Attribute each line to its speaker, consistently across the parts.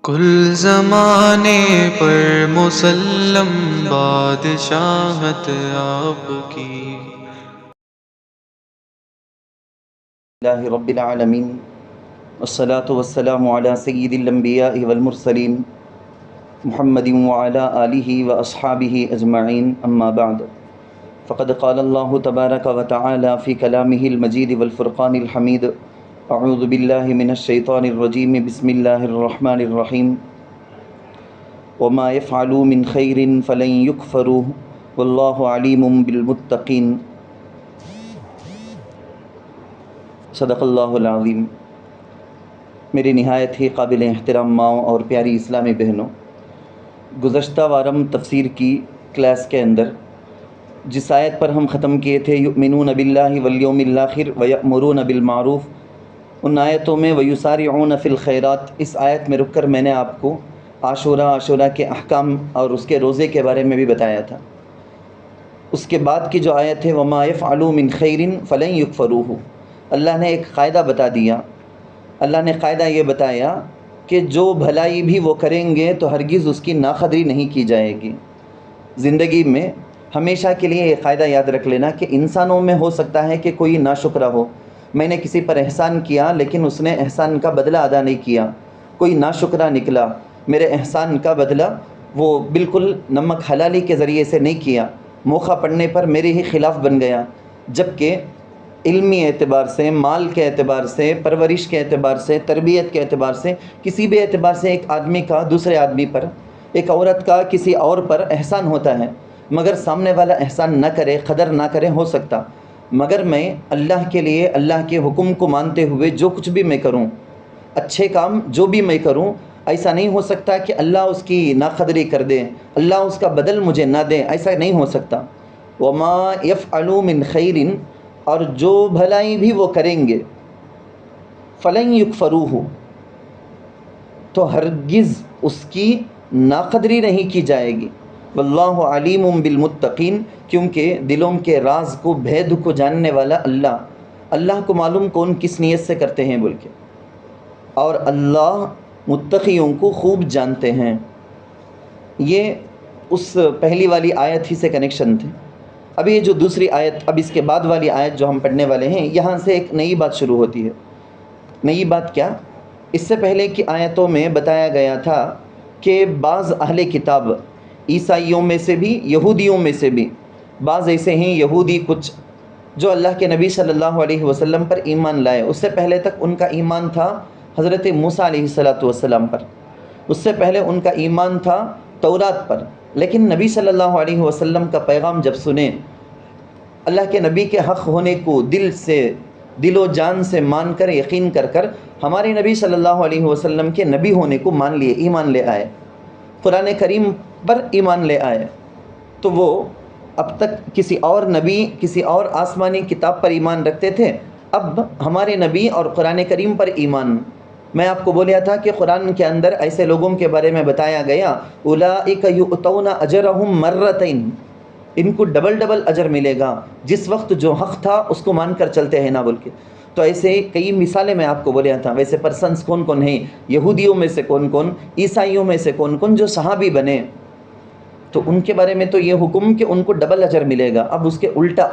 Speaker 1: کل زمانے پر مسلم بادشاہت آپ کی۔
Speaker 2: اللہ رب العالمین والصلاة والسلام علی سید الانبیاء والمرسلین محمد وعلی آلہ واصحابہ اجمعین، اما بعد فقد قال اللہ تبارک وتعالی فی کلامہ المجید والفرقان الحمید، اعوذ باللہ من الشیطان الرجیم، بسم اللہ الرحمن الرحیم، وما يفعلوا من خیر فلن یکفروہ واللہ علیم بالمتقین۔ صدق اللہ العظیم۔ میری نہایت ہی قابل احترام ماؤں اور پیاری اسلامی بہنوں، گزشتہ وارم تفسیر کی کلاس کے اندر جس آیت پر ہم ختم کیے تھے، یؤمنون باللہ والیوم الآخر ویأمرون بالمعروف، ان آیتوں میں ویسارعون فی الخیرات، اس آیت میں رک کر میں نے آپ کو عاشورہ کے احکام اور اس کے روزے کے بارے میں بھی بتایا تھا۔ اس کے بعد کی جو آیت ہے وما یفعلوا من خیر فلن یکفروہ، اللہ نے ایک قاعدہ بتا دیا۔ اللہ نے قاعدہ یہ بتایا کہ جو بھلائی بھی وہ کریں گے تو ہرگز اس کی ناقدری نہیں کی جائے گی۔ زندگی میں ہمیشہ کے لیے یہ قاعدہ یاد رکھ لینا کہ انسانوں میں ہو سکتا ہے کہ کوئی ناشکرا ہو، میں نے کسی پر احسان کیا لیکن اس نے احسان کا بدلہ ادا نہیں کیا، کوئی ناشکرا نکلا، میرے احسان کا بدلہ وہ بالکل نمک حلالی کے ذریعے سے نہیں کیا، موقع پڑنے پر میرے ہی خلاف بن گیا، جبکہ علمی اعتبار سے، مال کے اعتبار سے، پرورش کے اعتبار سے، تربیت کے اعتبار سے، کسی بھی اعتبار سے ایک آدمی کا دوسرے آدمی پر، ایک عورت کا کسی اور پر احسان ہوتا ہے، مگر سامنے والا احسان نہ کرے، قدر نہ کرے، ہو سکتا، مگر میں اللہ کے لیے، اللہ کے حکم کو مانتے ہوئے جو کچھ بھی میں کروں، اچھے کام جو بھی میں کروں، ایسا نہیں ہو سکتا کہ اللہ اس کی ناقدری کر دے، اللہ اس کا بدل مجھے نہ دے، ایسا نہیں ہو سکتا۔ وما یفعلوا من خیر، اور جو بھلائی بھی وہ کریں گے، فلن یکفروہ، تو ہرگز اس کی ناقدری نہیں کی جائے گی۔ واللہ علیم بالمتقین، کیونکہ دلوں کے راز کو، بھید کو جاننے والا اللہ کو معلوم کون کس نیت سے کرتے ہیں بول کے، اور اللہ متقیوں کو خوب جانتے ہیں۔ یہ اس پہلی والی آیت ہی سے کنیکشن تھے۔ اب یہ جو دوسری آیت، اب اس کے بعد والی آیت جو ہم پڑھنے والے ہیں، یہاں سے ایک نئی بات شروع ہوتی ہے۔ نئی بات کیا؟ اس سے پہلے کی آیتوں میں بتایا گیا تھا کہ بعض اہل کتاب، عیسائیوں میں سے بھی، یہودیوں میں سے بھی بعض ایسے ہیں یہودی کچھ، جو اللہ کے نبی صلی اللہ علیہ وسلم پر ایمان لائے۔ اس سے پہلے تک ان کا ایمان تھا حضرت موسیٰ علیہ السلام پر، اس سے پہلے ان کا ایمان تھا تورات پر، لیکن نبی صلی اللہ علیہ وسلم کا پیغام جب سنے، اللہ کے نبی کے حق ہونے کو دل و جان سے مان کر، یقین کر کر ہمارے نبی صلی اللہ علیہ وسلم کے نبی ہونے کو مان لیے، ایمان لے آئے، قرآن کریم پر ایمان لے آئے، تو وہ اب تک کسی اور نبی، کسی اور آسمانی کتاب پر ایمان رکھتے تھے، اب ہمارے نبی اور قرآن کریم پر ایمان۔ میں آپ کو بولیا تھا کہ قرآن کے اندر ایسے لوگوں کے بارے میں بتایا گیا، اولئک یؤتون اجرہم مرتین، ان کو ڈبل اجر ملے گا، جس وقت جو حق تھا اس کو مان کر چلتے ہیں نا بول کے۔ تو ایسے کئی مثالیں میں آپ کو بولیا تھا۔ ویسے پرسنس کون کون ہیں؟ یہودیوں میں سے کون کون، عیسائیوں میں سے کون کون جو صحابی بنے، تو ان کے بارے میں تو یہ حکم کہ ان کو ڈبل اجر ملے گا۔ اب اس کے الٹا،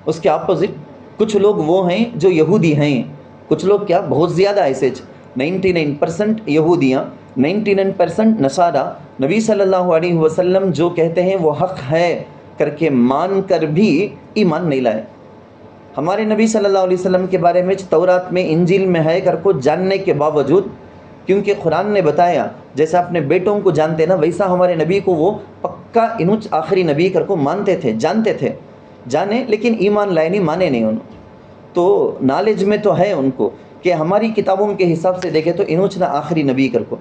Speaker 2: اس کے اپوزٹ، کچھ لوگ وہ ہیں جو یہودی ہیں، کچھ لوگ کیا، بہت زیادہ ایسے 99% یہودیاں، 99% نصارہ، نبی صلی اللہ علیہ وسلم جو کہتے ہیں وہ حق ہے کر کے مان کر بھی ایمان نہیں لائے۔ ہمارے نبی صلی اللہ علیہ وسلم کے بارے میں تورات میں، انجیل میں ہے کر کو جاننے کے باوجود، کیونکہ قرآن نے بتایا جیسا اپنے بیٹوں کو جانتے نا، ویسا ہمارے نبی کو وہ پکا انوچ آخری نبی کر کو مانتے تھے، جانتے تھے، جانے لیکن ایمان لائے نہیں، مانے نہیں انہوں۔ تو نالج میں تو ہے ان کو کہ ہماری کتابوں کے حساب سے دیکھے تو انوچ نہ آخری نبی کر کو،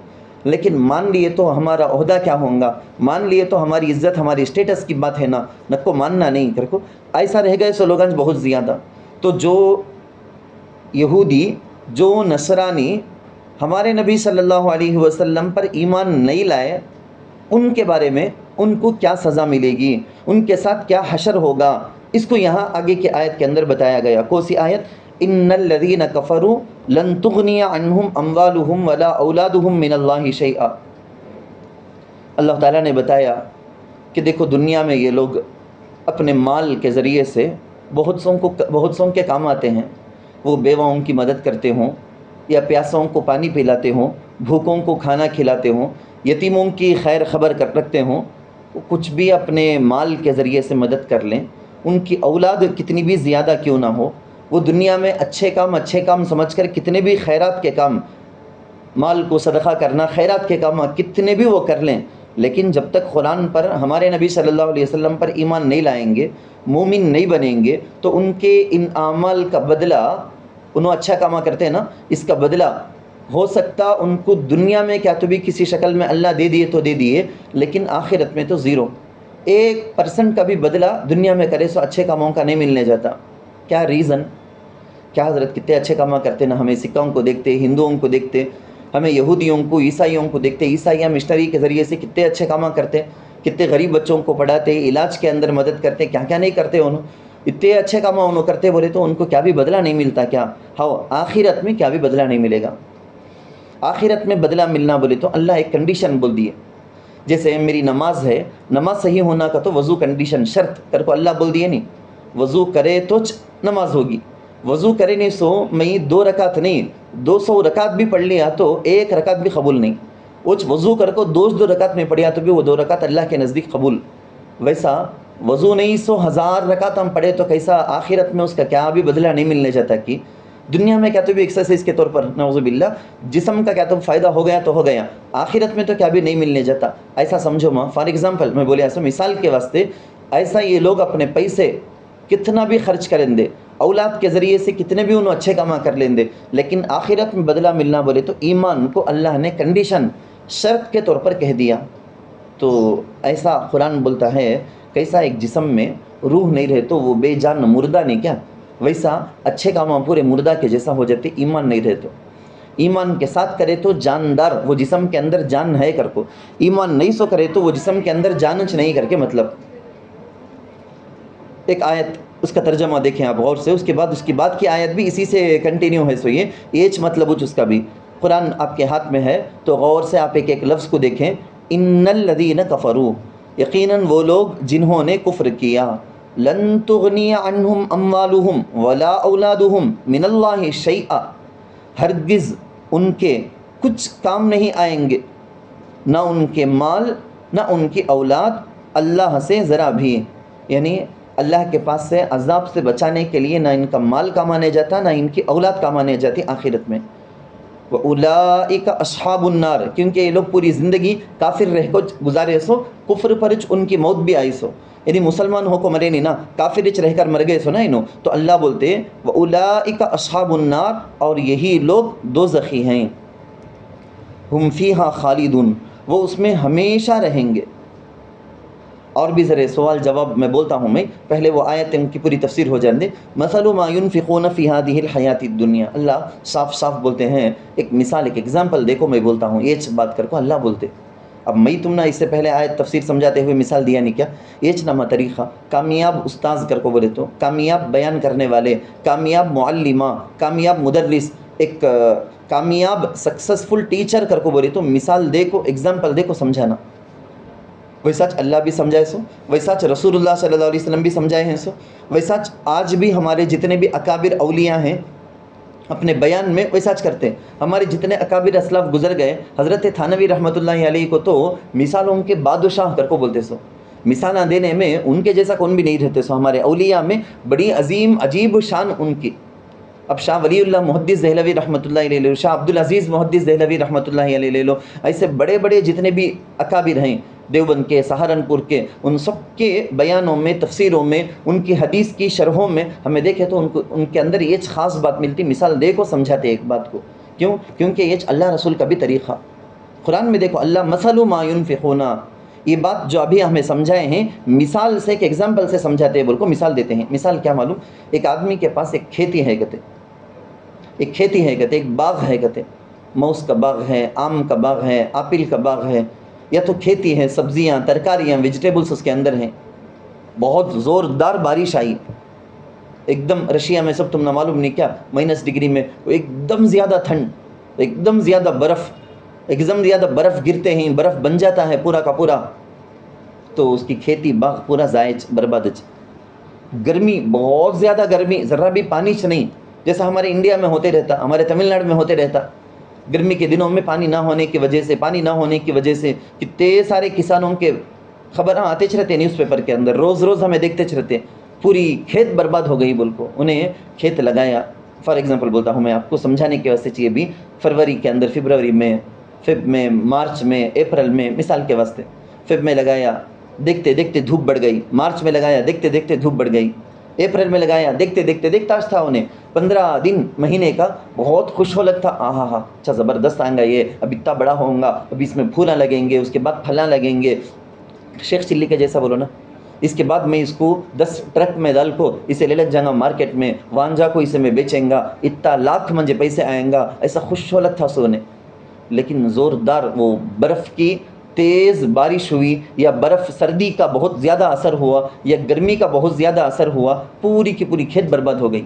Speaker 2: لیکن مان لیے تو ہمارا عہدہ کیا ہوگا، مان لیے تو ہماری عزت، ہماری اسٹیٹس کی بات ہے نا، نہ کو ماننا نہیں کر کو، ایسا رہ گئے سو لوگاں بہت زیادہ۔ تو جو یہودی، جو نصرانی ہمارے نبی صلی اللہ علیہ وسلم پر ایمان نہیں لائے، ان کے بارے میں ان کو کیا سزا ملے گی، ان کے ساتھ کیا حشر ہوگا، اس کو یہاں آگے کی آیت کے اندر بتایا گیا۔ کون سی آیت؟ ان الذین کفروا لن تغنی عنہم اموالہم ولا اولادہم من اللہ شیئا۔ اللہ تعالیٰ نے بتایا کہ دیکھو دنیا میں یہ لوگ اپنے مال کے ذریعے سے بہت سوں کے کام آتے ہیں، وہ بیواؤں کی مدد کرتے ہوں یا پیاسوں کو پانی پلاتے ہوں، بھوکوں کو کھانا کھلاتے ہوں، یتیموں کی خیر خبر رکھتے ہوں، وہ کچھ بھی اپنے مال کے ذریعے سے مدد کر لیں، ان کی اولاد کتنی بھی زیادہ کیوں نہ ہو، وہ دنیا میں اچھے کام سمجھ کر کتنے بھی خیرات کے کام، مال کو صدقہ کرنا، خیرات کے کام کتنے بھی وہ کر لیں، لیکن جب تک قرآن پر، ہمارے نبی صلی اللہ علیہ وسلم پر ایمان نہیں لائیں گے، مومن نہیں بنیں گے، تو ان کے ان اعمال کا بدلہ، انہوں اچھا کام کرتے ہیں نا، اس کا بدلہ ہو سکتا ان کو دنیا میں کیا تو بھی کسی شکل میں اللہ دے دیے تو دے دیے، لیکن آخرت میں تو زیرو، 1% کا بھی بدلہ دنیا میں کرے سو اچھے کاموں کا نہیں ملنے جاتا۔ کیا ریزن؟ کیا حضرت کتنے اچھے کام کرتے نا، ہمیں سکھوں کو دیکھتے، ہندوؤں کو دیکھتے، ہمیں یہودیوں کو، عیسائیوں کو دیکھتے، عیسائیاں مشنری کے ذریعے سے کتنے اچھے کام کرتے، کتنے غریب بچوں کو پڑھاتے، علاج کے اندر مدد کرتے، کیا کیا نہیں کرتے انہوں، اتنے اچھے کام انہوں کرتے، بولے تو ان کو کیا بھی بدلہ نہیں ملتا کیا؟ ہاں، آخرت میں کیا بھی بدلہ نہیں ملے گا۔ آخرت میں بدلہ ملنا بولے تو اللہ ایک کنڈیشن بول دیے، جیسے میری نماز ہے، نماز صحیح ہونا کا تو وضو کنڈیشن شرط کر کو اللہ بول دیے نہیں، وضو کرے تو نماز ہوگی، وضو کرے نہیں سو میں 2 رکعت نہیں 200 رکعت بھی پڑھ لیا تو 1 رکعت بھی قبول نہیں، وضو کر کو 2 رکعت میں پڑھیا تو بھی وہ 2 رکعت اللہ کے نزدیک قبول۔ ویسا وضو نہیں سو 1000 رکعت ہم پڑھے تو کیسا آخرت میں اس کا کیا بھی بدلہ نہیں ملنے جاتا کہ دنیا میں کیا تو بھی ایکسرسائز کے طور پر نعوذ باللہ جسم کا کیا تو فائدہ ہو گیا تو ہو گیا، آخرت میں تو کیا بھی نہیں ملنے جاتا۔ ایسا سمجھو ماں، فار ایگزامپل میں بولے ایسا مثال کے واسطے، ایسا یہ لوگ اپنے پیسے کتنا بھی خرچ کریں دے، اولاد کے ذریعے سے کتنے بھی انہوں اچھے کام کر لیں دے، لیکن آخرت میں بدلہ ملنا بولے تو ایمان کو اللہ نے کنڈیشن شرط کے طور پر کہہ دیا۔ تو ایسا قرآن بولتا ہے کیسا ایک جسم میں روح نہیں رہے تو وہ بے جان مردہ نہیں کیا، ویسا اچھے کام پورے مردہ کے جیسا ہو جاتے، ایمان نہیں رہے تو ایمان کے ساتھ کرے تو جاندار، وہ جسم کے اندر جان ہے کر کو، ایمان نہیں سو کرے تو وہ جسم کے اندر جانچ نہیں کر کے مطلب۔ ایک آیت اس کا ترجمہ دیکھیں آپ غور سے، اس کے بعد کی آیت بھی اسی سے کنٹینیو ہے، سو یہ ایچ مطلب اس کا بھی قرآن آپ کے ہاتھ میں ہے تو غور سے آپ ایک لفظ کو دیکھیں، ان الذین کفروا، یقیناً وہ لوگ جنہوں نے کفر کیا، لن تغنی عنہم اموالہم ولا اولادہم من اللہ شیئا، ہرگز ان کے کچھ کام نہیں آئیں گے، نہ ان کے مال نہ ان کی اولاد اللہ سے ذرا بھی، یعنی اللہ کے پاس سے عذاب سے بچانے کے لیے نہ ان کا مال کام آنے جاتا نہ ان کی اولاد کام آنے جاتی آخرت میں۔ وَأُولَئِكَ أَصْحَابُ النَّارِ، کیونکہ یہ لوگ پوری زندگی کافر رہ کو گزارے سو، کفر پر ان کی موت بھی آئی سو، یعنی مسلمان ہو کو مرے نہیں نا، کافر رہ کر مر گئے سو نا انہوں، تو اللہ بولتے وَأُولَئِكَ أَصْحَابُ النَّارِ، اور یہی لوگ دوزخی ہیں، ہم فیہا خالدون، وہ اس میں ہمیشہ رہیں گے۔ اور بھی ذرا سوال جواب میں بولتا ہوں، میں پہلے وہ آیت ان کی پوری تفسیر ہو جائیں دے۔ مثل ما ينفقون في هذه الحیات الدنیا، اللہ صاف بولتے ہیں، ایک مثال ایک ایگزامپل دیکھو، میں بولتا ہوں یہ بات کر کو اللہ بولتے، اب میں تم نے اس سے پہلے آیت تفسیر سمجھاتے ہوئے مثال دیا نہیں کیا، یہ نامہ طریقہ کامیاب استاذ کر کو بولے تو کامیاب بیان کرنے والے، کامیاب معلمہ، کامیاب مدرس، ایک کامیاب سکسسفل ٹیچر کر کو بولے تو مثال دیکھو، ایگزامپل دیکھو، سمجھانا ویسا اللہ بھی سمجھائے سو، ویسا رسول اللہ صلی اللہ علیہ وسلم بھی سمجھائے ہیں سو، ویسا آج بھی ہمارے جتنے بھی اکابر اولیاء ہیں اپنے بیان میں ویسا کرتے ہیں۔ ہمارے جتنے اکابر اسلاف گزر گئے، حضرت تھانوی رحمۃ اللہ علیہ کو تو مثالوں کے بادشاہ کر کو بولتے سو، مثالیں دینے میں ان کے جیسا کون بھی نہیں رہتے سو، ہمارے اولیاء میں بڑی عظیم عجیب شان ان کی۔ اب شاہ ولی اللہ محدث دہلوی رحمۃ اللہ علیہ لے لو، شاہ عبدالعزیز محدث دہلوی رحمۃ اللہ علیہ لے لو، ایسے بڑے بڑے جتنے بھی اکابر ہیں دیوبند کے، سہارنپور کے، ان سب کے بیانوں میں، تفسیروں میں، ان کی حدیث کی شرحوں میں ہمیں دیکھے تو ان کے اندر یہ خاص بات ملتی، مثال دے کو سمجھاتے ایک بات کو، کیوں؟ کیونکہ یہ اللہ رسول کا بھی طریقہ، قرآن میں دیکھو اللہ مثل ما ينفقون، یہ بات جو ابھی ہمیں سمجھائے ہیں مثال سے، ایک ایگزامپل سے سمجھاتے ہیں، بول کو مثال دیتے ہیں۔ مثال کیا معلوم؟ ایک آدمی کے پاس ایک کھیتی ہے کہتے، ایک کھیتی ہے کہتے، ایک باغ ہے کہتے، موز کا باغ ہے، آم کا باغ ہے، آپل کا باغ ہے، یا تو کھیتی ہے، سبزیاں، ترکاریاں، ویجیٹیبلس اس کے اندر ہیں، بہت زوردار بارش آئی، ایک دم رشیا میں سب تم نہ معلوم نہیں کیا -ڈگری میں ایک دم زیادہ ٹھنڈ، ایک دم زیادہ برف، ایک دم زیادہ برف گرتے ہیں، برف بن جاتا ہے پورا کا پورا، تو اس کی کھیتی باغ پورا ضائع برباد۔ گرمی، بہت زیادہ گرمی، ذرا بھی پانی نہیں، جیسا ہمارے انڈیا میں ہوتے رہتا، ہمارے تمل ناڈو میں ہوتے رہتا۔ گرمی کے دنوں میں پانی نہ ہونے کی وجہ سے کتنے سارے کسانوں کے خبر آتے رہتے نیوز پیپر کے اندر، روز روز ہمیں دیکھتے رہتے، پوری کھیت برباد ہو گئی بول کو۔ انہیں کھیت لگایا، فار ایگزامپل بولتا ہوں میں آپ کو سمجھانے کے واسطے چاہیے بھی، فروری کے اندر، فیب میں، مارچ میں، اپریل میں، مثال کے واسطے فیب میں لگایا، دیکھتے دیکھتے دھوپ بڑھ گئی، مارچ میں لگایا، دیکھتے دیکھتے دھوپ بڑھ گئی، اپریل میں لگایا، دیکھتے دیکھتے دیکھتا تھا انہیں 15 دن مہینے کا بہت خوش ہو لگتا، ہاں اچھا زبردست آئیں گا یہ، اب اتنا بڑا ہوگا، اب اس میں پھولا لگیں گے، اس کے بعد پھلاں لگیں گے، شیخ چلی کے جیسا بولو نا، اس کے بعد میں اس کو 10 ٹرک میں ڈال کو اسے لے لگ جاؤں گا مارکیٹ میں، وہاں جا کو اسے میں بیچیں گا، اتنا لاکھ مجھے پیسے آئیں گا، ایسا خوش ہو لگتا سونے۔ لیکن زوردار وہ برف کی تیز بارش ہوئی، یا برف سردی کا بہت زیادہ اثر ہوا، یا گرمی کا بہت زیادہ اثر ہوا، پوری کی پوری کھیت برباد ہو گئی۔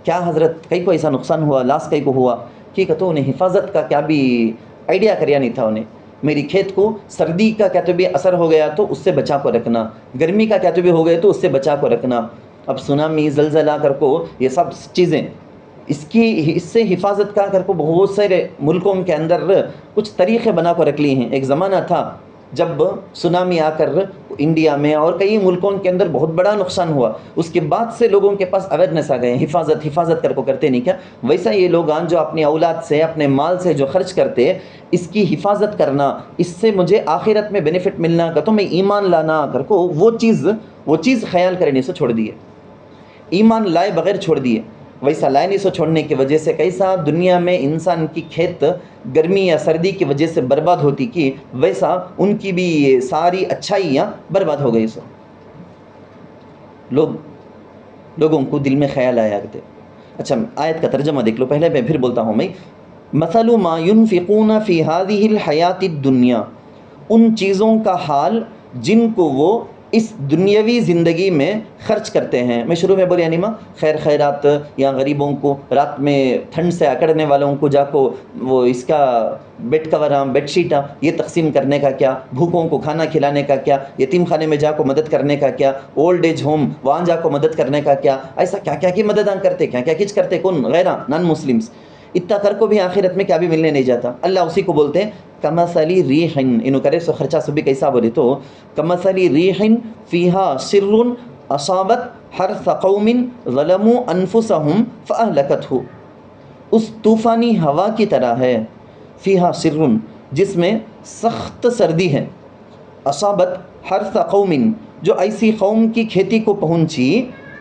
Speaker 2: کیا حضرت کئی کو ایسا نقصان ہوا، لاس کئی کو ہوا، ٹھیک ہے، تو انہیں حفاظت کا کیا بھی آئیڈیا کریا نہیں تھا انہیں، میری کھیت کو سردی کا کیا تو بھی اثر ہو گیا تو اس سے بچا کو رکھنا، گرمی کا کیا تو بھی ہو گیا تو اس سے بچا کو رکھنا، اب سونامی، زلزلہ کر کو یہ سب چیزیں، اس سے حفاظت کا کر کو بہت سارے ملکوں کے اندر کچھ طریقے بنا کو رکھ لی ہیں۔ ایک زمانہ تھا جب سونامی آ کر انڈیا میں اور کئی ملکوں کے اندر بہت بڑا نقصان ہوا، اس کے بعد سے لوگوں کے پاس اویئرنیس آ گئے، حفاظت کر کو کرتے نہیں کیا، ویسا یہ لوگ جو اپنی اولاد سے، اپنے مال سے جو خرچ کرتے، اس کی حفاظت کرنا، اس سے مجھے آخرت میں بینیفٹ ملنا کا تو میں ایمان لانا کر کو وہ چیز خیال کرنے سے چھوڑ دیے، ایمان لائے بغیر چھوڑ دیے، ویسا لائے نہیں سو چھوڑنے کی وجہ سے کیسا دنیا میں انسان کی کھیت گرمی یا سردی کی وجہ سے برباد ہوتی کی، ویسا ان کی بھی ساری اچھائیاں برباد ہو گئی۔ سو لوگوں کو دل میں خیال آیا کرتے۔ اچھا آیت کا ترجمہ دیکھ لو، پہلے میں پھر بولتا ہوں میں، مثل ما ينفقون في هذه الحیات الدنیا، ان چیزوں کا حال جن کو وہ اس دنیاوی زندگی میں خرچ کرتے ہیں۔ میں شروع میں بولی یعنی خیر خیرات، یا غریبوں کو رات میں ٹھنڈ سے اکڑنے والوں کو جا کو وہ اس کا بیڈ کور، بیڈ شیٹاں یہ تقسیم کرنے کا کیا، بھوکوں کو کھانا کھلانے کا کیا، یتیم خانے میں جا کو مدد کرنے کا کیا، اولڈ ایج ہوم وہاں جا کو مدد کرنے کا کیا، ایسا کیا کیا کی مدد کرتے، کیا کیا کچھ کرتے، کون غیرہ نان مسلمس، اتنا کر کو بھی آخرت میں کیا بھی ملنے نہیں جاتا۔ اللہ اسی کو بولتے ہیں کمثلی ریح، انہوں کرے سو خرچہ سو بھی کیسا بولے تو کمثلی ریح فیہا سر اصابت حرث قوم ظلموا انفسہم فاہلکتہ، اس طوفانی ہوا کی طرح ہے، فیہا سر جس میں سخت سردی ہے، اصابت حرث قوم جو ایسی قوم کی کھیتی کو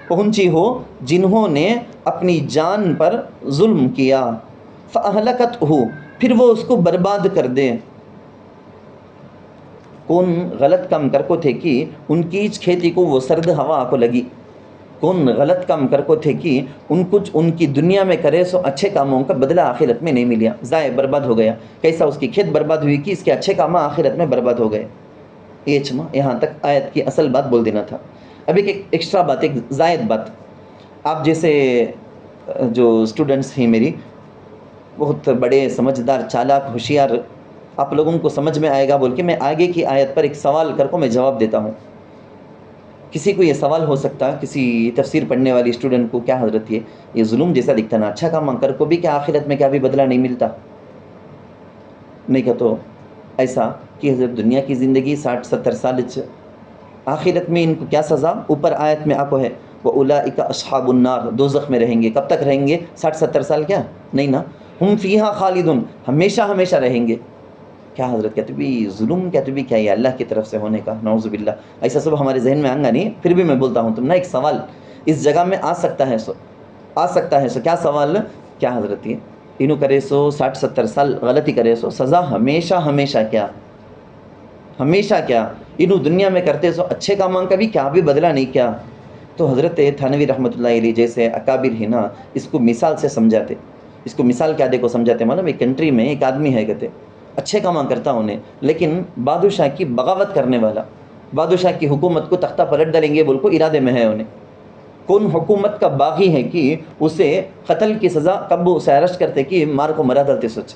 Speaker 2: پہنچی ہو جنہوں نے اپنی جان پر ظلم کیا، فاہلکتہ پھر وہ اس کو برباد کر دے۔ کون غلط کام کر کو تھے کہ ان کی کھیتی کو وہ سرد ہوا کو لگی، کون غلط کام کر کو تھے کہ ان کی دنیا میں کرے سو اچھے کاموں کا بدلہ آخرت میں نہیں ملیا، ضائع برباد ہو گیا، کیسا اس کی کھیت برباد ہوئی کہ اس کے اچھے کام آخرت میں برباد ہو گئے۔ یہاں تک آیت کی اصل بات بول دینا تھا۔ اب ایک ایکسٹرا بات، ایک زائد بات، آپ جیسے جو اسٹوڈنٹس ہیں میری، بہت بڑے سمجھدار، چالاک، ہوشیار، آپ لوگوں کو سمجھ میں آئے گا بول کے میں آگے کی آیت پر ایک سوال کر کو میں جواب دیتا ہوں۔ کسی کو یہ سوال ہو سکتا، کسی تفسیر پڑھنے والی اسٹوڈنٹ کو، کیا حضرت یہ ظلم جیسا دکھتا نا، اچھا کام کر کو بھی کیا آخرت میں کیا بھی بدلہ نہیں ملتا؟ نہیں کہ تو ایسا کہ حضرت دنیا کی زندگی 60-70 سال، آخرت میں ان کو کیا سزا؟ اوپر آیت میں آپ کو ہے وَأُولَئِكَ أَصْحَابُ النَّارِ، دوزخ میں رہیں گے، کب تک رہیں گے؟ 60-70 سال کیا نہیں نا، ہم فیہا خالدون، ہمیشہ رہیں گے۔ کیا حضرت کہتے بھی ظلم، کہتے بھی کیا یہ اللہ کی طرف سے ہونے کا، نعوذ باللہ، ایسا سب ہمارے ذہن میں آنگا نہیں، پھر بھی میں بولتا ہوں تم نا ایک سوال اس جگہ میں آ سکتا ہے سو کیا سوال؟ کیا حضرت یہ انہوں کرے سو 60-70 سال غلطی کرے سو سزا ہمیشہ کیا؟ ہمیشہ کیا؟ انہوں دنیا میں کرتے سو اچھے کاموں کا بھی کیا بھی بدلہ نہیں کیا؟ تو حضرت تھانوی رحمۃ اللہ علیہ جیسے اکابر ہی نا اس کو مثال سے سمجھاتے، اس کو مثال کیا دے کو سمجھاتے، مطلب ایک کنٹری میں ایک آدمی ہے کہتے اچھے کام کرتا انہیں، لیکن بادشاہ کی بغاوت کرنے والا، بادشاہ کی حکومت کو تختہ پلٹ ڈالیں گے بول کو ارادے میں ہے انہیں، کون حکومت کا باغی ہے کہ اسے قتل کی سزا کب اسے اریسٹ کرتے کہ مار کو مرا ڈالتے سوچ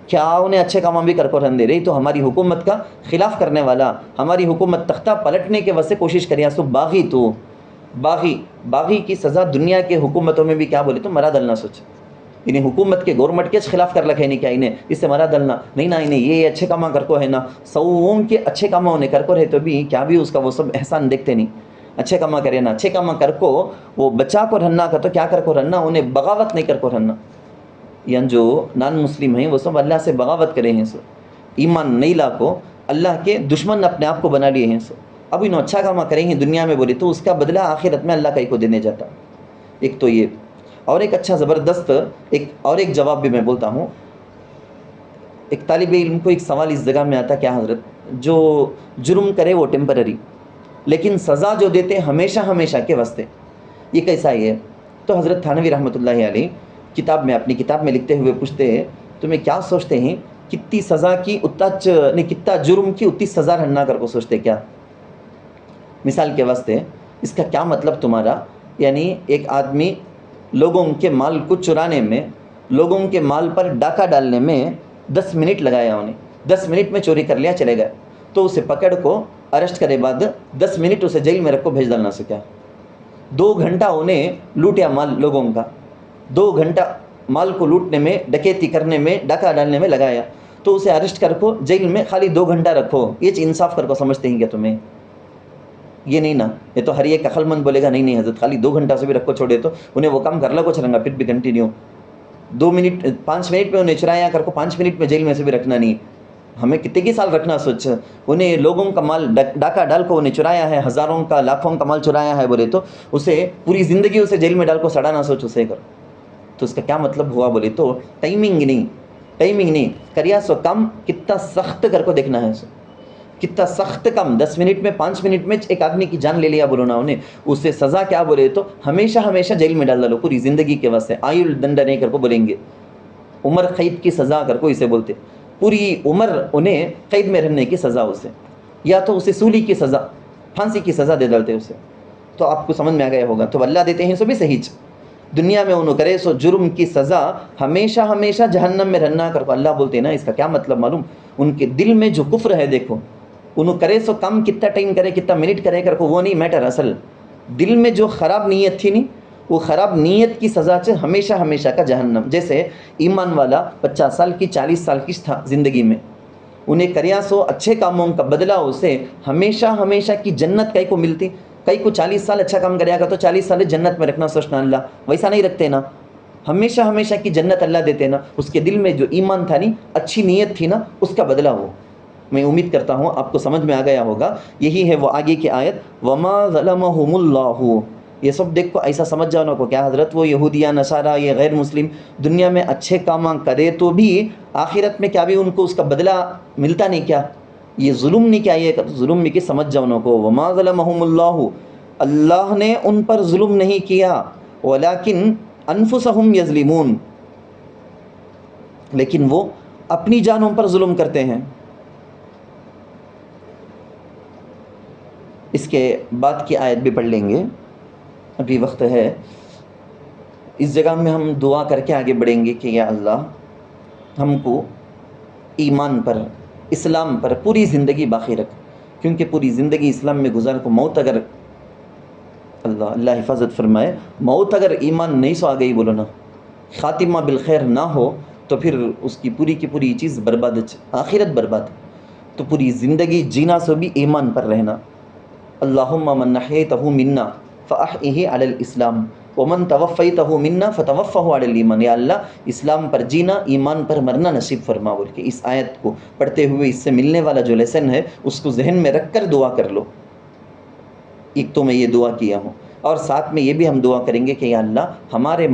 Speaker 2: کیا انہیں اچھے کام بھی کر کو رہن دے رہی تو ہماری حکومت کا خلاف کرنے والا ہماری حکومت تختہ پلٹنے کے واسطے کوشش کریا سو باغی تو باغی کی سزا دنیا کے حکومتوں میں بھی کیا بولے تو مرا ڈالنا سوچ انہیں حکومت کے گورنمنٹ کے خلاف کر رکھے نہیں کیا انہیں اس سے مرا ڈالنا نہیں نا انہیں یہ اچھے کام کر کو ہے نا سووں کے اچھے کام انہیں کر کو رہے تو بھی کیا بھی اس کا وہ سب احسان دیکھتے نہیں اچھے کام کرے نا اچھے کام کر کو وہ بچا کو رہنا کا تو کیا کر کو رہنا انہیں بغاوت نہیں کر کو رہنا یعنی جو نان مسلم ہیں وہ سب اللہ سے بغاوت کرے ہیں سو ایمان نہیں لا کو اللہ کے دشمن اپنے آپ کو بنا لیے ہیں سو اب انہوں اچھا کام کریں گے دنیا میں بولے تو اس کا بدلہ آخرت میں اللہ کا ہی کو دینے جاتا ایک تو یہ اور ایک اچھا زبردست ایک جواب بھی میں بولتا ہوں ایک طالب علم کو ایک سوال اس جگہ میں آتا کیا حضرت جو جرم کرے وہ ٹیمپرری لیکن سزا جو دیتے ہمیشہ کے واسطے یہ کیسا ہی ہے تو حضرت تھانوی رحمۃ اللہ علیہ اپنی کتاب میں لکھتے ہوئے پوچھتے ہیں تمہیں کیا سوچتے ہیں کتنی سزا کی کتنا جرم کی اتنی سزا رہنا کر کو سوچتے کیا مثال کے واسطے اس کا کیا مطلب تمہارا یعنی ایک آدمی لوگوں کے مال کو چرانے میں لوگوں کے مال پر ڈاکہ ڈالنے میں 10 منٹ لگایا انہیں 10 منٹ میں چوری کر لیا چلے گئے تو اسے پکڑ کو اریسٹ کرے بعد 10 منٹ اسے جیل میں رکھ کو بھیج ڈالنا سکیا 2 گھنٹہ انہیں لوٹیا مال لوگوں کا 2 گھنٹہ مال کو لوٹنے میں ڈکیتی کرنے میں ڈاکہ ڈالنے میں لگایا تو اسے اریسٹ کر کو جیل میں خالی 2 گھنٹہ رکھو یہ انصاف کر کو سمجھتے ہیں کیا تمہیں یہ نہیں نا یہ تو ہر ایک عقل مند بولے گا نہیں حضرت خالی 2 گھنٹہ سے بھی رکھو چھوڑے تو انہیں وہ کام کر لا کو چلیں پھر بھی کنٹینیو 5 منٹ میں انہیں چرایا کر کو 5 منٹ میں جیل میں سے بھی رکھنا نہیں ہمیں کتنے کی سال رکھنا سوچ انہیں لوگوں کا مال ڈاکہ ڈال کو انہیں چرایا ہے ہزاروں کا لاکھوں کا مال چرایا ہے بولے تو اسے پوری زندگی اسے جیل میں ڈال کو سڑانا سوچ اسے کر تو اس کا کیا مطلب ہوا بولے تو ٹائمنگ نہیں کریا سو کم کتنا سخت کر کو دیکھنا ہے سو کتنا سخت کم 10 منٹ میں 5 منٹ میں ایک آدمی کی جان لے لیا بولو نا انہیں اس سے سزا کیا بولے تو ہمیشہ جیل میں ڈال ڈالو پوری زندگی کے واسطے آیل دنڈ نہیں کر کو بولیں گے عمر قید کی سزا کر کو اسے بولتے پوری عمر انہیں قید میں رہنے کی سزا اسے یا تو اسے سولی کی سزا پھانسی کی سزا دے ڈالتے اسے تو آپ کو سمجھ میں آ گیا ہوگا تو اللہ دیتے ہیں سو بھی صحیح دنیا میں انہوں کرے سو جرم کی سزا ہمیشہ جہنم میں رہنا کر کو اللہ بولتے ہیں نا اس کا کیا مطلب معلوم ان کے دل میں جو کفر ہے دیکھو انہوں کرے سو کم کتنا ٹائم کرے کتنا منٹ کرے کر کو وہ نہیں میٹر اصل دل میں جو خراب نیت تھی نہیں وہ خراب نیت کی سزا سے ہمیشہ کا جہنم جیسے ایمان والا 50 سال کی 40 سال کی تھا زندگی میں انہیں کریا سو اچھے کاموں کا بدلہ اسے ہمیشہ کی جنت کئی کو ملتی کئی کو 40 سال اچھا کام کریا گا تو 40 سال جنت میں رکھنا سوچنا اللہ ویسا نہیں رکھتے نا ہمیشہ کی جنت اللہ دیتے نا اس کے دل میں جو ایمان تھا نہیں اچھی نیت تھی نا اس کا بدلہ ہو میں امید کرتا ہوں آپ کو سمجھ میں آ گیا ہوگا یہی ہے وہ آگے کی آیت وما ظلمہم اللہ یہ سب دیکھ کو ایسا سمجھ جاؤ نا کو کیا حضرت وہ یہودیہ نصارہ یہ غیر مسلم دنیا میں اچھے کام کرے تو بھی آخرت میں کیا بھی ان کو اس کا بدلہ ملتا نہیں کیا یہ ظلم نہیں کیا یہ ظلم میں کہ سمجھ جاؤ نا کو وما ظلمہم اللہ نے ان پر ظلم نہیں کیا ولیکن انفسہم یظلمون لیکن وہ اپنی جانوں پر ظلم کرتے ہیں اس کے بعد کی آیت بھی پڑھ لیں گے ابھی وقت ہے اس جگہ میں ہم دعا کر کے آگے بڑھیں گے کہ یا اللہ ہم کو ایمان پر اسلام پر پوری زندگی باقی رکھ کیونکہ پوری زندگی اسلام میں گزار کو موت اگر اللہ حفاظت فرمائے موت اگر ایمان نہیں سو آ گئی بولو نا خاتمہ بالخیر نہ ہو تو پھر اس کی پوری چیز برباد آخرت برباد تو پوری زندگی جینا سو بھی ایمان پر رہنا اللہم من نحیتہ منا فاحیہ علی الاسلام ومن توفیتہ منا فتوفہ علی الایمان یا اللہ اسلام پر جینا ایمان پر مرنا نصیب فرما بول کے اس آیت کو پڑھتے ہوئے اس سے ملنے والا جو لیسن ہے اس کو ذہن میں رکھ کر دعا کر لو ایک تو میں یہ دعا کیا ہوں اور ساتھ میں یہ بھی ہم دعا کریں گے کہ یا اللہ ہمارے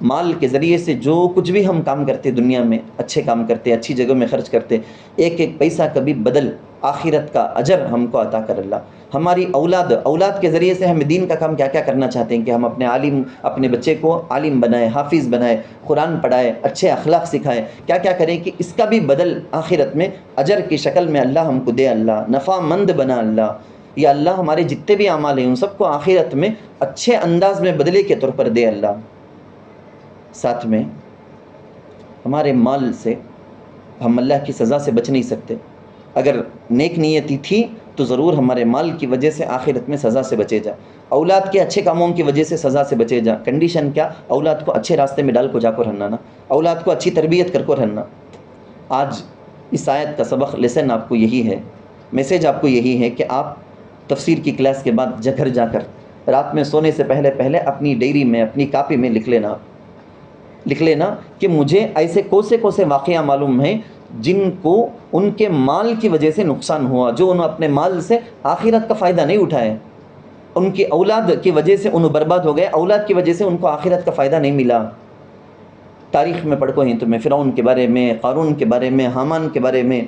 Speaker 2: مال کے ذریعے سے جو کچھ بھی ہم کام کرتے دنیا میں اچھے کام کرتے اچھی جگہ میں خرچ کرتے ایک پیسہ کبھی بدل آخرت کا اجر ہم کو عطا کر اللہ ہماری اولاد کے ذریعے سے ہم دین کا کام کیا کرنا چاہتے ہیں کہ ہم اپنے بچے کو عالم بنائے حافظ بنائے قرآن پڑھائے اچھے اخلاق سکھائے کیا کریں کہ اس کا بھی بدل آخرت میں اجر کی شکل میں اللہ ہم کو دے اللہ نفع مند بنا اللہ یا اللہ ہمارے جتنے بھی اعمال ہیں ان سب کو آخرت میں اچھے انداز میں بدلے کے طور پر دے اللہ۔ ساتھ میں ہمارے مال سے ہم اللہ کی سزا سے بچ نہیں سکتے، اگر نیک نیتی تھی تو ضرور ہمارے مال کی وجہ سے آخرت میں سزا سے بچے جا، اولاد کے اچھے کاموں کی وجہ سے سزا سے بچے جا۔ کنڈیشن کیا؟ اولاد کو اچھے راستے میں ڈال کو جا کو رہنا نا، اولاد کو اچھی تربیت کر کو رہنا۔ آج اس آیت کا سبق لیسن آپ کو یہی ہے، میسیج آپ کو یہی ہے کہ آپ تفسیر کی کلاس کے بعد گھر جا کر رات میں سونے سے پہلے اپنی ڈائری میں اپنی کاپی میں لکھ لینا کہ مجھے ایسے کوسے واقعہ معلوم ہیں جن کو ان کے مال کی وجہ سے نقصان ہوا، جو انہوں اپنے مال سے آخرت کا فائدہ نہیں اٹھائے، ان کی اولاد کی وجہ سے انہوں برباد ہو گئے، اولاد کی وجہ سے ان کو آخرت کا فائدہ نہیں ملا۔ تاریخ میں پڑھ کو ہیں تمہیں فرعون کے بارے میں، قارون کے بارے میں، حامان کے بارے میں،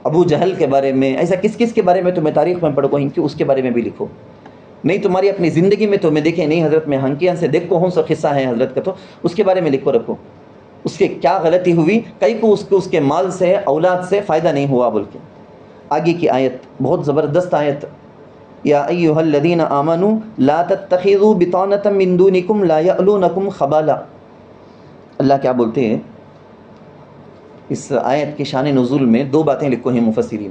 Speaker 2: ابو جہل کے بارے میں، ایسا کس کے بارے میں تمہیں تاریخ میں پڑھ کو ہیں کہ اس کے بارے میں بھی لکھو۔ نہیں تمہاری اپنی زندگی میں تمہیں دیکھیں نہیں حضرت میں ہنکیاں سے دیکھ کو ہوں سو قصہ ہے حضرت کا، تو اس کے بارے میں لکھو رکھو، اس کے کیا غلطی ہوئی، کئی کو اس کے مال سے اولاد سے فائدہ نہیں ہوا بول کے۔ آگے کی آیت بہت زبردست آیت، یا ایھا الذین آمنوا لا تتخذوا بطانۃ من دونکم لا یألونکم خبالا۔ اللہ کیا بولتے ہیں اس آیت کی شان نزول میں؟ دو باتیں لکھو ہیں مفسرین۔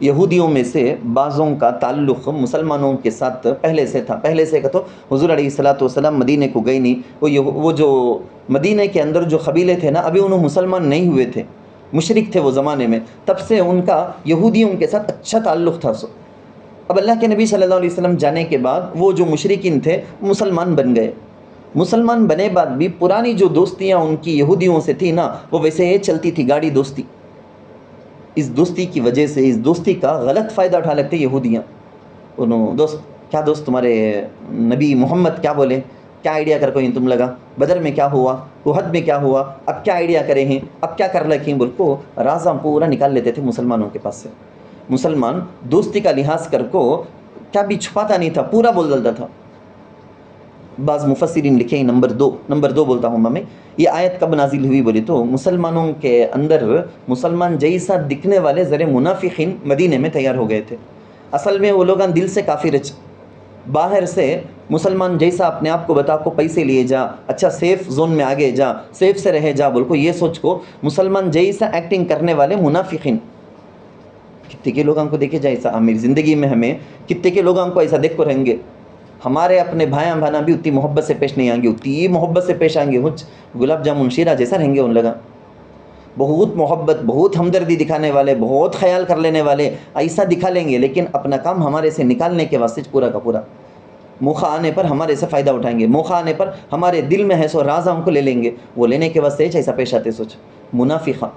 Speaker 2: یہودیوں میں سے بعضوں کا تعلق مسلمانوں کے ساتھ پہلے سے تھا، پہلے سے کہ تو حضور علیہ الصلوۃ والسلام مدینے کو گئے نہیں، وہ جو مدینے کے اندر جو قبیلے تھے نا ابھی انہوں مسلمان نہیں ہوئے تھے، مشرک تھے وہ زمانے میں، تب سے ان کا یہودیوں کے ساتھ اچھا تعلق تھا۔ اب اللہ کے نبی صلی اللہ علیہ وسلم جانے کے بعد وہ جو مشرکین تھے مسلمان بن گئے، مسلمان بنے بعد بھی پرانی جو دوستیاں ان کی یہودیوں سے تھی نا وہ ویسے ہی چلتی تھی، گاڑی دوستی۔ اس دوستی کی وجہ سے اس دوستی کا غلط فائدہ اٹھا لگتے یہودیاں، دوست تمہارے نبی محمد کیا بولے، کیا آئیڈیا کر کوئی تم لگا، بدر میں کیا ہوا، احد میں کیا ہوا، اب کیا آئیڈیا کرے ہیں، اب کیا کر لگیں بول کو رازاں پورا نکال لیتے تھے مسلمانوں کے پاس سے۔ مسلمان دوستی کا لحاظ کر کو کیا بھی چھپاتا نہیں تھا، پورا بول ڈالتا تھا۔ بعض مفسرین لکھے نمبر دو بولتا ہوں میں، یہ آیت کب نازل ہوئی بولے تو مسلمانوں کے اندر مسلمان جیسا دکھنے والے ذرے منافقین مدینے میں تیار ہو گئے تھے۔ اصل میں وہ لوگ دل سے کافر، باہر سے مسلمان جیسا اپنے آپ کو بتا کو پیسے لیے جا، اچھا سیف زون میں آگے جا، سیف سے رہے جا بول کو یہ سوچ کو مسلمان جیسا ایکٹنگ کرنے والے منافقین۔ کتنے کے لوگوں کو دیکھے جائے ایسا، میری زندگی میں ہمیں کتنے کے لوگوں کو ایسا دیکھ کو رہیں گے، ہمارے اپنے بھائیاں بہنا بھی اتنی محبت سے پیش نہیں آئیں گے، اتنی محبت سے پیش آئیں گے، گلاب جامن شیرہ جیسا رہیں گے ان لگا، بہت محبت، بہت ہمدردی دکھانے والے، بہت خیال کر لینے والے، ایسا دکھا لیں گے، لیکن اپنا کام ہمارے سے نکالنے کے واسطے پورا کا پورا موقع آنے پر ہمارے سے فائدہ اٹھائیں گے، موقع آنے پر ہمارے دل میں ہے سو راز ہم کو لے لیں گے، وہ لینے کے واسطے ایسا پیش آتے۔ سوچ منافقہ،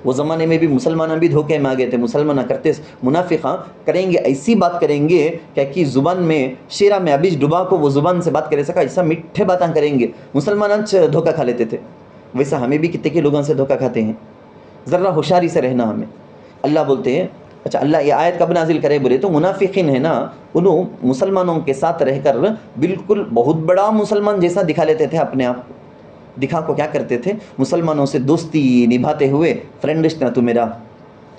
Speaker 2: وہ زمانے میں بھی مسلمان بھی دھوکے میں آگے تھے، مسلمان کرتے منافقہ کریں گے، ایسی بات کریں گے کہ زبان میں شیرہ میں ابھی ڈبا کو وہ زبان سے بات کرے سکا، ایسا میٹھے باتیں کریں گے، مسلمان دھوکہ کھا لیتے تھے۔ ویسا ہمیں بھی کتنے کے لوگوں سے دھوکہ کھاتے ہیں، ذرا ہوشیاری سے رہنا ہمیں۔ اللہ بولتے ہیں، اچھا اللہ یہ آیت کب نازل کرے بولے تو منافقین ہے نا، انہوں مسلمانوں کے ساتھ رہ کر بالکل بہت بڑا مسلمان جیسا دکھا لیتے تھے اپنے آپ کو، دکھا کو کیا کرتے تھے مسلمانوں سے دوستی نبھاتے ہوئے، فرینڈشنا تو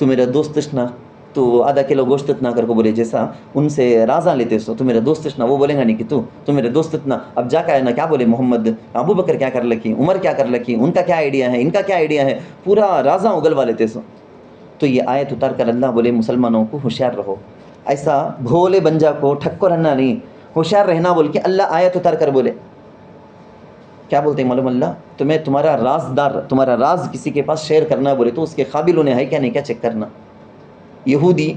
Speaker 2: میرا دوستشنا، تو آدھا کلو گوشت اتنا کر کو بولے جیسا ان سے رازاں لیتے سو، تو میرا دوستشنا، وہ بولیں گا نہیں کہ تو میرے دوست اتنا، اب جا کے نا کیا بولے محمد، ابو بکر کیا کر لکی، عمر کیا کر لکی، ان کا کیا آئیڈیا ہے، ان کا کیا آئیڈیا ہے، پورا رازاں اگلوا لیتے سو۔ تو یہ آیت اتار کر اللہ بولے مسلمانوں کو ہوشیار رہو، ایسا بھولے بنجا کو ٹھکو رہنا نہیں، ہوشیار رہنا بول کے اللہ آیت اتار کر بولے کیا بولتے ہیں معلوم اللہ، تمہیں تمہارا رازدار، تمہارا راز کسی کے پاس شیئر کرنا بولے تو اس کے قابل انہیں ہے کیا نہیں، کیا چیک کرنا۔ یہودی،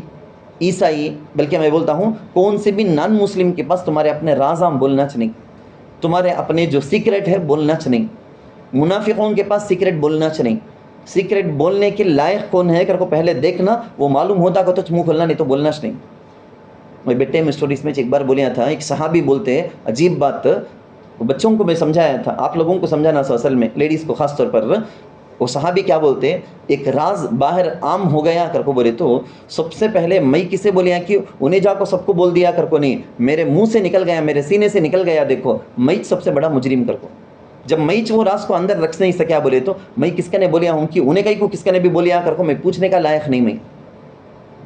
Speaker 2: عیسائی، بلکہ میں بولتا ہوں کون سے بھی نان مسلم کے پاس تمہارے اپنے رازاں بولنا چاہیے، تمہارے اپنے جو سیکرٹ ہے بولنا چاہیے۔ منافقوں کے پاس سیکرٹ بولنا چاہیے، سیکرٹ بولنے کے لائق کون ہے کر کو پہلے دیکھنا، وہ معلوم ہوتا کہ تو منہ کھولنا، نہیں تو بولنا چاہیے۔ میں بیٹے میں اسٹوریز میں ایک بار بولیا تھا، ایک صحابی بولتے عجیب بات، بچوں کو میں سمجھایا تھا، آپ لوگوں کو سمجھانا سو اصل میں لیڈیز کو خاص طور پر، وہ صحابی کیا بولتے، ایک راز باہر عام ہو گیا کر کو بولے تو سب سے پہلے میں کسے بولیا کہ انہیں جا کو سب کو بول دیا کر کو نہیں، میرے منہ سے نکل گیا، میرے سینے سے نکل گیا، دیکھو میں سب سے بڑا مجرم کر کو، جب میں وہ راز کو اندر رکھ نہیں سکیا بولے تو میں کس کا نے بولیا ہوں کہ انہیں کہیں کو کس کا نے بھی بولیا کر کو میں پوچھنے کا لائق نہیں،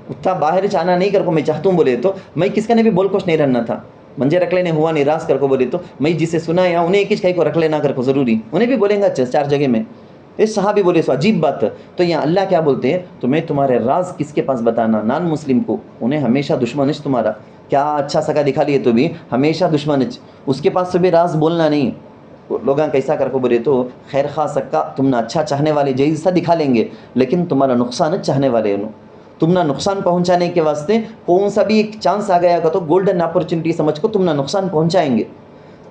Speaker 2: اتنا باہر چانا نہیں کر کو میں چاہتا ہوں بولے تو میں کس کا نے بھی بول کچھ نہیں رہنا تھا منجے رکھ لینے ہوا نہیں راز کر کو بولے تو میں جسے سنا یا انہیں ایک کہیں کو رکھ لینا کر کو ضروری انہیں بھی بولیں گا 4 جگہ میں. اس صحابی بولے سو عجیب بات. تو یہاں اللہ کیا بولتے ہیں تمہیں تمہارے راز کس کے پاس بتانا؟ نان مسلم کو. انہیں ہمیشہ دشمن تمہارا کیا اچھا سگا دکھا لیے تو بھی ہمیشہ دشمن اس کے پاس سے بھی راز بولنا نہیں. لوگاں کیسا کر کو بولے تو خیر خواہ سکا تم نہ اچھا چاہنے والے جیسا دکھا لیں گے لیکن تمہارا نقصان چاہنے والے انہوں تم نہ نقصان پہنچانے کے واسطے کون سا بھی ایک چانس آ گیا کا تو گولڈن اپرچونٹی سمجھ کو تم نہ نقصان پہنچائیں گے.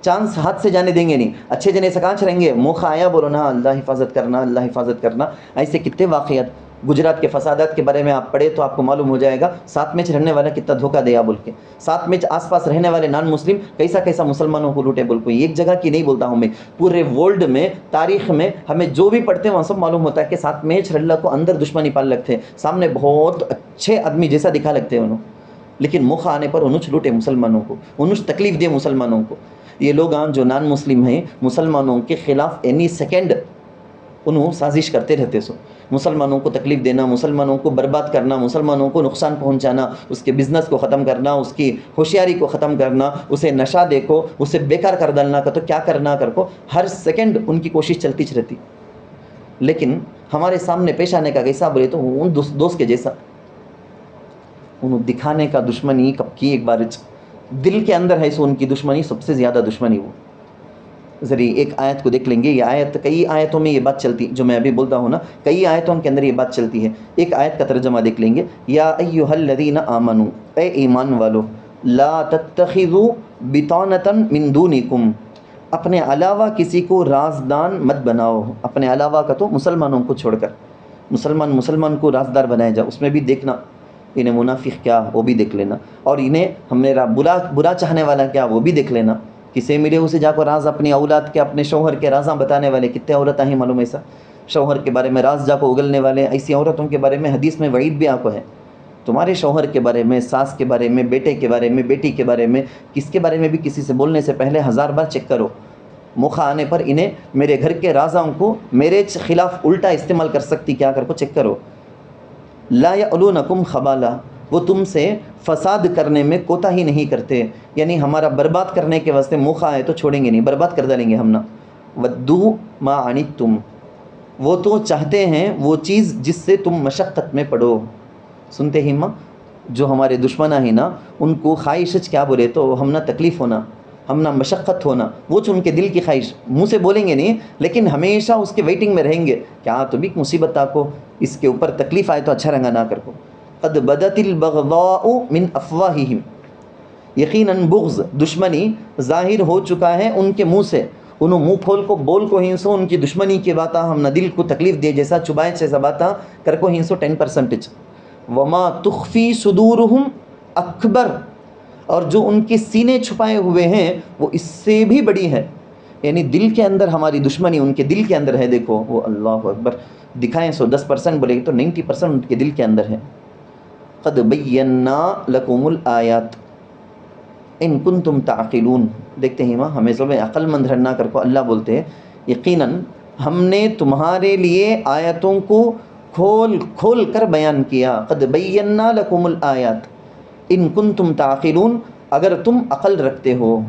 Speaker 2: چانس ہاتھ سے جانے دیں گے نہیں. اچھے جنے سکانچ رہیں گے موقع آیا بولو نا اللہ حفاظت کرنا اللہ حفاظت کرنا. ایسے کتنے واقعات گجرات کے فسادات کے بارے میں آپ پڑھے تو آپ کو معلوم ہو جائے گا. ساتھ میں رہنے والا کتنا دھوکہ دیا بول کے, ساتھ میں آس پاس رہنے والے نان مسلم کیسا کیسا مسلمانوں کو لوٹے بول کو. ایک جگہ کی نہیں بولتا ہوں میں, پورے ورلڈ میں تاریخ میں ہمیں جو بھی پڑھتے ہیں وہاں سب معلوم ہوتا ہے کہ ساتھ میں اللہ کو اندر دشمنی پال لگتے ہیں, سامنے بہت اچھے آدمی جیسا دکھا لگتے ہیں انہوں, لیکن موقع آنے پر انہوں لوٹے مسلمانوں کو, انہوں تکلیف دے مسلمانوں کو. یہ لوگ جو نان مسلم ہیں مسلمانوں کے خلاف اینی سیکنڈ انہوں سازش کرتے رہتے سو. مسلمانوں کو تکلیف دینا, مسلمانوں کو برباد کرنا, مسلمانوں کو نقصان پہنچانا, اس کے بزنس کو ختم کرنا, اس کی ہوشیاری کو ختم کرنا, اسے نشہ دے کو اسے بیکار کر ڈالنا کا تو کیا کرنا کر کو ہر سیکنڈ ان کی کوشش چلتی رہتی. لیکن ہمارے سامنے پیش آنے کا کیسا بولے تو ان دوست کے جیسا انہوں دکھانے کا دشمنی کب کی ایک بار دل کے اندر ہے سو ان کی دشمنی سب سے زیادہ دشمنی. وہ ذریعے ایک آیت کو دیکھ لیں گے. یہ آیت کئی آیتوں میں یہ بات چلتی جو میں ابھی بولتا ہوں نا, کئی آیتوں کے اندر یہ بات چلتی ہے. ایک آیت کا ترجمہ دیکھ لیں گے. یا ایھا الذین آمنوا, اے ایمان والو, لا تتخذوا بطانۃ من دونکم, اپنے علاوہ کسی کو رازدان مت بناؤ. اپنے علاوہ کا تو مسلمانوں کو چھوڑ کر مسلمان کو رازدار بنایا جا. اس میں بھی دیکھنا انہیں منافق کیا وہ بھی دیکھ لینا, اور انہیں ہم نے برا چاہنے والا کیا وہ بھی دیکھ لینا. کسے ملے اسے جا کو راز اپنی اولاد کے اپنے شوہر کے رازاں بتانے والے کتنے عورتیں ہیں معلوم ایسا شوہر کے بارے میں راز جا کو اگلنے والے. ایسی عورتوں کے بارے میں حدیث میں وعید بھی آپ کو ہے. تمہارے شوہر کے بارے میں, ساس کے بارے میں, بیٹے کے بارے میں, بیٹی کے بارے میں, کس کے بارے میں بھی کسی سے بولنے سے پہلے 1000 بار چیک کرو. موقع آنے پر انہیں میرے گھر کے رازاں کو میرے خلاف الٹا استعمال کر سکتی کیا کر کو چیک کرو. لا یعلونکم خبالا, وہ تم سے فساد کرنے میں کوتاہی نہیں کرتے, یعنی ہمارا برباد کرنے کے واسطے موقع آئے تو چھوڑیں گے نہیں, برباد کر ڈالیں گے ہم نا. ودو ما عنتم, وہ تو چاہتے ہیں وہ چیز جس سے تم مشقت میں پڑو. سنتے ہی ماں جو ہمارے دشمنہ ہیں نا ان کو خواہش کیا بولے تو ہم نہ تکلیف ہونا, ہم نہ مشقت ہونا, وہ ان کے دل کی خواہش منہ سے بولیں گے نہیں لیکن ہمیشہ اس کے ویٹنگ میں رہیں گے. کیا تو بھی مصیبت آپ کو اس کے اوپر تکلیف آئے تو اچھا رنگا نہ کر کو. قد بدت البغضاء من افواہہم, یقیناً بغض دشمنی ظاہر ہو چکا ہے ان کے منہ سے. انہوں منہ پھول کو بول کو ہنسو ان کی دشمنی کی باتاں ہم نہ دل کو تکلیف دے جیسا چبائے جیسا باتاں کر کو ہنسو 10%. وما تخفی صدورہم اکبر, اور جو ان کے سینے چھپائے ہوئے ہیں وہ اس سے بھی بڑی ہے. یعنی دل کے اندر ہماری دشمنی ان کے دل کے اندر ہے. دیکھو وہ اللہ اکبر دکھائیں سو 10% بولے تو 90% ان کے دل کے اندر ہے. قد بینا لکم الآیات ان کنتم تعقلون. دیکھتے ہیں ماں ہمیں سب عقل مند رہنا کر کو اللہ بولتے ہیں یقیناً ہم نے تمہارے لیے آیتوں کو کھول کھول کر بیان کیا. قد بینا لکم الآیات ان کنتم تعقلون, اگر تم عقل رکھتے ہو.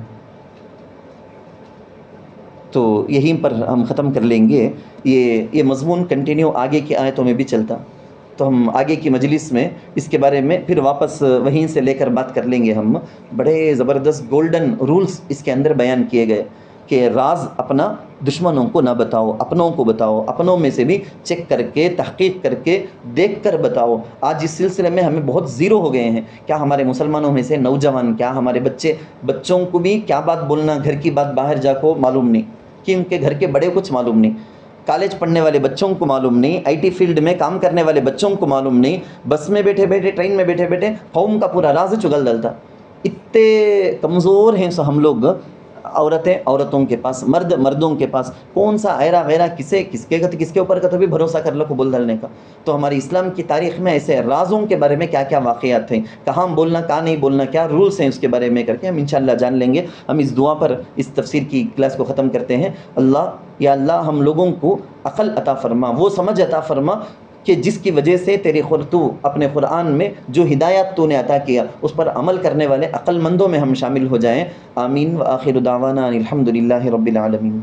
Speaker 2: تو یہیں پر ہم ختم کر لیں گے. یہ مضمون کنٹینیو آگے کی آیتوں میں بھی چلتا, تو ہم آگے کی مجلس میں اس کے بارے میں پھر واپس وہیں سے لے کر بات کر لیں گے. ہم بڑے زبردست گولڈن رولز اس کے اندر بیان کیے گئے کہ راز اپنا دشمنوں کو نہ بتاؤ, اپنوں کو بتاؤ, اپنوں میں سے بھی چیک کر کے تحقیق کر کے دیکھ کر بتاؤ. آج اس سلسلے میں ہمیں بہت زیرو ہو گئے ہیں. کیا ہمارے مسلمانوں میں سے نوجوان, کیا ہمارے بچوں کو بھی کیا بات بولنا, گھر کی بات باہر جا کو معلوم نہیں, کہ ان کے گھر کے بڑے کچھ معلوم نہیں, کالج پڑھنے والے بچوں کو معلوم نہیں, آئی ٹی فیلڈ میں کام کرنے والے بچوں کو معلوم نہیں, بس میں بیٹھے بیٹھے ٹرین میں بیٹھے بیٹھے قوم کا پورا راز چگل ڈالتا. اتنے کمزور ہیں سو ہم لوگ. عورتیں عورتوں کے پاس, مرد مردوں کے پاس, کون سا ایرا غیرہ کس کے اوپر کا تو بھی بھروسہ کر لو کو بول ڈالنے کا. تو ہماری اسلام کی تاریخ میں ایسے رازوں کے بارے میں کیا کیا واقعات ہیں, کہاں بولنا کہاں نہیں بولنا, کیا رولس ہیں, اس کے بارے میں کر کے ہم انشاءاللہ جان لیں گے. ہم اس دعا پر اس تفسیر کی کلاس کو ختم کرتے ہیں. اللہ یا اللہ ہم لوگوں کو عقل عطا فرما, وہ سمجھ عطا فرما کہ جس کی وجہ سے تو اپنے قرآن میں جو ہدایات تو نے عطا کیا اس پر عمل کرنے والے عقل مندوں میں ہم شامل ہو جائیں. آمین. وآخر دعوانا ان الحمد للہ رب العالمین.